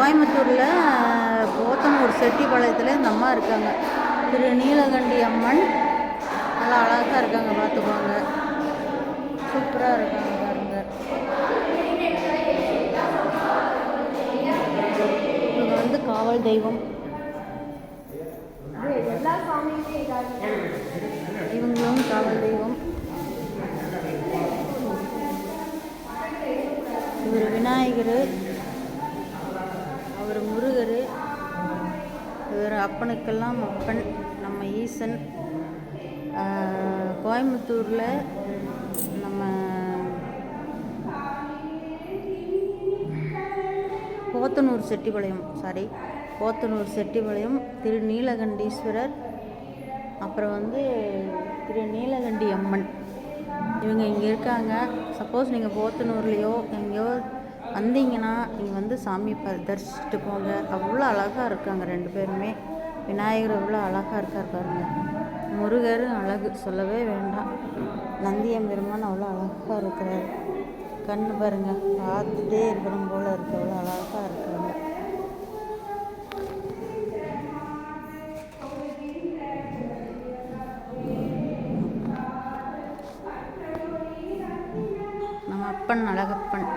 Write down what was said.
கோயம்புத்தூரில் போத்தனூர் செட்டிப்பாளையத்தில் இந்த அம்மா இருக்காங்க. திரு நீலகண்டி அம்மன். நல்லா அழகாக இருக்காங்க, பார்த்துக்கோங்க. சூப்பராக இருக்காங்க பாருங்க. இவங்க வந்து காவல் தெய்வம். இவங்களும் காவல் தெய்வம். இவர் விநாயகர், அவர் முருகர், இவர் அப்பனுக்கெல்லாம் அப்பன், நம்ம ஈசன். கோயம்புத்தூரில் நம்ம போத்தனூர் செட்டிப்பாளையம் திரு நீலகண்டீஸ்வரர், அப்புறம் வந்து திரு நீலகண்டி அம்மன். இவங்க இங்கே இருக்காங்க. சப்போஸ் நீங்கள் போத்தனூர்லேயோ எங்கேயோ வந்தீங்கன்னா நீங்கள் வந்து சாமி தரிசிச்சுட்டு போங்க. அவ்வளோ அழகாக இருக்காங்க ரெண்டு பேருமே. விநாயகர் அவ்வளோ அழகாக இருக்கார் பாருங்க. முருகர் அழகு சொல்லவே வேண்டாம். நந்தியம் பெருமான் அவ்வளோ அழகாக இருக்கிறார். கண்ணு பாருங்க, பார்த்துட்டே இருக்கணும் போல இருக்கு, அவ்வளோ அழகாக இருக்காங்க. நம்ம அப்பன் அழகப்பன்.